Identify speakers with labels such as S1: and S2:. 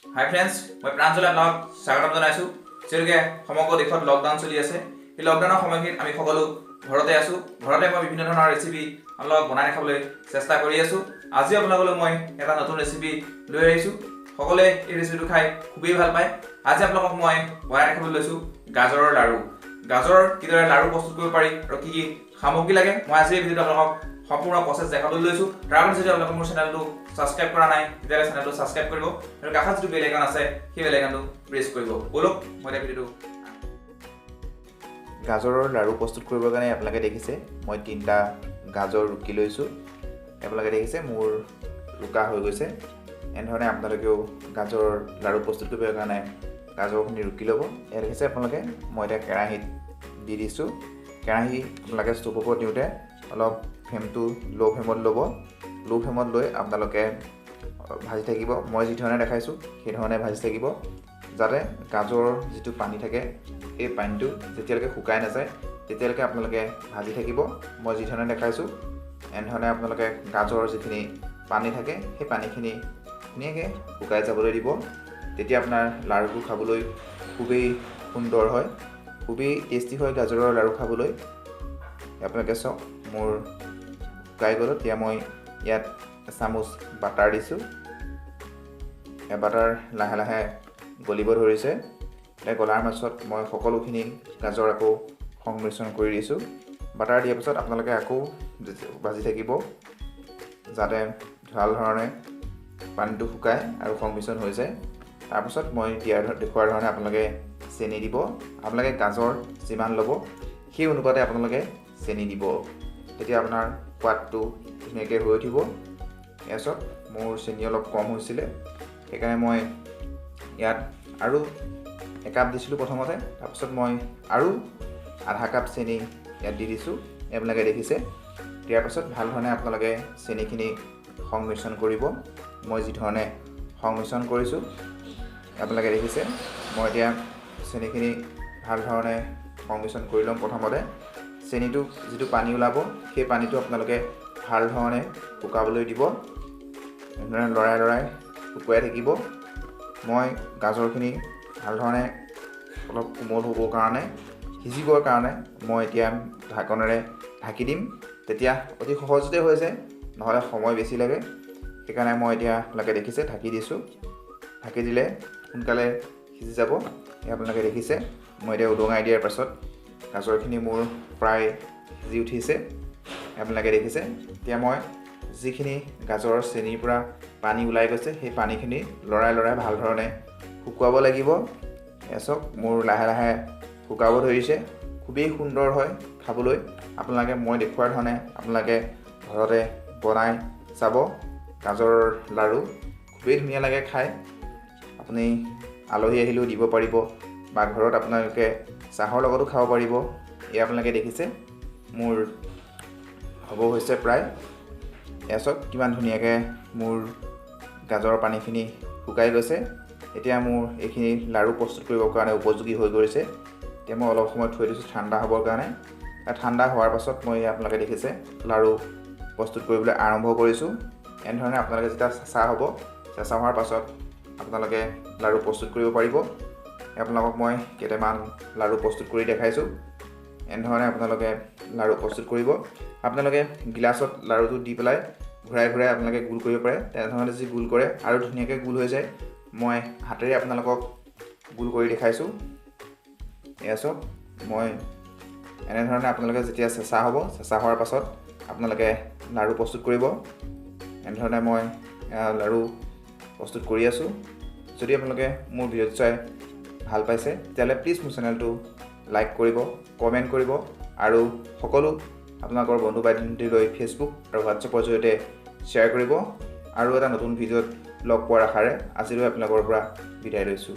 S1: হাই friends, মই প্ৰাঞ্জল আপোনাক স্বাগতম জনাইছোঁ। যিহেতুকে সমগ্ৰ দেশত লকডাউন চলি আছে, এই লকডাউনৰ সময়খিনিত আমি সকলো ঘৰতে আছোঁ। ঘৰতে মই বিভিন্ন ধৰণৰ ৰেচিপি আপোনালোকক বনাই দেখাবলৈ চেষ্টা কৰি আছোঁ। আজি আপোনালোকলৈ মই এটা নতুন ৰেচিপি লৈ আহিছোঁ। সকলোৱে এই ৰেচিপিটো খাই খুবেই ভাল পায়। আজি আপোনালোকক মই বনাই দেখাবলৈ লৈছোঁ গাজৰৰ লাড়ু। গাজৰৰ কিদৰে লাড়ু প্ৰস্তুত কৰিব পাৰি আৰু কি কি সামগ্ৰী লাগে, মই আজি এই ভিডিঅ'টো আপোনালোকক সম্পূৰ্ণ প্ৰচেছ দেখাবলৈ লৈছোঁ। তাৰ আগতে যদি আপোনালোকে মোৰ চেনেলটো ছাবস্ক্ৰাইব কৰা নাই, তেতিয়াহ'লে চেনেলটো ছাবস্ক্ৰাইব কৰিব আৰু কাষত যিটো বেল আইকন আছে সেই বেল আইকনটো প্ৰেছ কৰিব। বলক মই এতিয়া ভিডিঅ'টো।
S2: গাজৰৰ লাড়ু প্ৰস্তুত কৰিবৰ কাৰণে আপোনালোকে দেখিছে মই 3টা গাজৰ ৰুকি লৈছোঁ। আপোনালোকে দেখিছে মোৰ ৰুকা হৈ গৈছে। এনেধৰণে আপোনালোকেও গাজৰ লাড়ু প্ৰস্তুত কৰিবৰ কাৰণে গাজৰখিনি ৰুকি ল'ব। ইয়াত দেখিছে আপোনালোকে মই এতিয়া কেৰাহীত দি দিছোঁ। কেৰাহী আপোনালোকে ষ্ট'ভৰ ওপৰত দিওঁতে অলপ ফ্লেমটো ল' ফ্লেমত ল'ব। ল' ফ্লেমত লৈ আপোনালোকে ভাজি থাকিব। মই যি ধৰণে দেখাইছোঁ সেই ধৰণে ভাজি থাকিব, যাতে গাজৰৰ যিটো পানী থাকে এই পানীটো যেতিয়ালৈকে শুকাই নাযায় তেতিয়ালৈকে আপোনালোকে ভাজি থাকিব। মই যি ধৰণে দেখাইছোঁ এনেধৰণে আপোনালোকে গাজৰৰ যিখিনি পানী থাকে সেই পানীখিনি ধুনীয়াকৈ শুকাই যাবলৈ দিব। তেতিয়া আপোনাৰ লাড়ুটো খাবলৈ খুবেই সুন্দৰ হয়, খুবেই টেষ্টি হয় গাজৰৰ লাড়ু খাবলৈ। আপোনালোকে চাওক মোৰ শুকাই গ'ল। এতিয়া মই ইয়াত এচামুচ বাটাৰ দিছোঁ। বাটাৰ লাহে লাহে গলিব ধৰিছে। এতিয়া গলাৰ পাছত মই সকলোখিনি গাজৰ আকৌ সংমিশ্ৰণ কৰি দিছোঁ। বাটাৰ দিয়াৰ পিছত আপোনালোকে আকৌ ভাজি থাকিব, যাতে ভাল ধৰণে পানীটো শুকায় আৰু সংমিশ্ৰণ হৈ যায়। তাৰপিছত মই দেখুওৱাৰ ধৰণে আপোনালোকে চেনি দিব। আপোনালোকে গাজৰ যিমান ল'ব সেই অনুপাতে আপোনালোকে চেনি দিব। তেতিয়া আপোনাৰ সোৱাদটো ধুনীয়াকৈ হৈ উঠিব। তাৰপিছত মোৰ চেনি অলপ কম হৈছিলে, সেইকাৰণে মই ইয়াত আৰু একাপ দিছিলোঁ প্ৰথমতে। তাৰপিছত মই আৰু আধা কাপ চেনি ইয়াত দি দিছোঁ। আপোনালোকে দেখিছে। দিয়াৰ পাছত ভাল ধৰণে আপোনালোকে চেনিখিনি সংমিশ্ৰণ কৰিব। মই যি ধৰণে সংমিশ্ৰণ কৰিছোঁ আপোনালোকে দেখিছে। মই এতিয়া চেনিখিনি ভাল ধৰণে সংমিশ্ৰণ কৰি ল'ম। প্ৰথমতে চেনিটো যিটো পানী ওলাব সেই পানীটো আপোনালোকে ভাল ধৰণে শুকাবলৈ দিব। এনেধৰণে লৰাই লৰাই শুকুৱাই থাকিব। মই গাজৰখিনি ভাল ধৰণে অলপ কোমল হ'বৰ কাৰণে, সিজিবৰ কাৰণে মই এতিয়া ঢাকনেৰে ঢাকি দিম। তেতিয়া অতি সহজতে হৈ যায়, নহ'লে সময় বেছি লাগে। সেইকাৰণে মই এতিয়া আপোনালোকে দেখিছে ঢাকি দিছোঁ। ঢাকি দিলে সোনকালে সিজি যাব। আপোনালোকে দেখিছে মই এতিয়া উদঙাই দিয়াৰ পাছত গাজৰখিনি মোৰ প্ৰায় সিজি উঠিছে। আপোনালোকে দেখিছে। এতিয়া মই যিখিনি গাজৰৰ চেনিৰ পৰা পানী ওলাই গৈছে সেই পানীখিনি লৰাই লৰাই ভাল ধৰণে শুকুৱাব লাগিব। চাওক মোৰ লাহে লাহে শুকাব ধৰিছে। খুবেই সুন্দৰ হয় খাবলৈ। আপোনালোকে মই দেখুওৱাৰ ধৰণে আপোনালোকে ঘৰতে বনাই চাব। গাজৰৰ লাড়ু খুবেই ধুনীয়া লাগে খাই। আপুনি আলহী আহিলেও দিব পাৰিব বা ঘৰত আপোনালোকে চাহৰ লগতো খাব পাৰিব। এই আপোনালোকে দেখিছে মোৰ হ'ব হৈছে প্ৰায়। চাওক কিমান ধুনীয়াকৈ মোৰ গাজৰৰ পানীখিনি শুকাই গৈছে। এতিয়া মোৰ এইখিনি লাড়ু প্ৰস্তুত কৰিবৰ কাৰণে উপযোগী হৈ গৈছে। এতিয়া মই অলপ সময় থৈ দিছোঁ ঠাণ্ডা হ'বৰ কাৰণে। ঠাণ্ডা হোৱাৰ পাছত মই আপোনালোকে দেখিছে লাড়ু প্ৰস্তুত কৰিবলৈ আৰম্ভ কৰিছোঁ। এনেধৰণে আপোনালোকে যেতিয়া চেঁচা হ'ব, চেঁচা হোৱাৰ পাছত আপোনালোকে লাড়ু প্ৰস্তুত কৰিব পাৰিব। আপোনালোকক মই কেইটামান লাড়ু প্ৰস্তুত কৰি দেখাইছোঁ। এনেধৰণে আপোনালোকে লাড়ু প্ৰস্তুত কৰিব। আপোনালোকে গিলাচত লাড়ুটো দি পেলাই ঘূৰাই ঘূৰাই আপোনালোকে গোল কৰিব পাৰে। তেনেধৰণে যদি গোল কৰে আৰু ধুনীয়াকৈ গোল হৈ যায়। মই হাতেৰে আপোনালোকক গোল কৰি দেখাইছোঁ। এয়া চাওক মই এনেধৰণে আপোনালোকে যেতিয়া চেঁচা হ'ব, চেঁচা হোৱাৰ পাছত আপোনালোকে লাড়ু প্ৰস্তুত কৰিব। এনেধৰণে মই লাড়ু প্ৰস্তুত কৰি আছোঁ। যদি আপোনালোকে মোৰ ভিডিঅ'টো চাই ভাল পাইছে তেতিয়াহ'লে প্লিজ মোৰ চেনেলটো লাইক কৰিব, কমেণ্ট কৰিব আৰু সকলো আপোনালোকৰ বন্ধু বান্ধৱীলৈ ফেচবুক আৰু হোৱাটছএপৰ জৰিয়তে শ্বেয়াৰ কৰিব। আৰু এটা নতুন ভিডিঅ'ত লগ পোৱাৰ আশাৰে আজিলৈ আপোনালোকৰ পৰা বিদায় লৈছোঁ।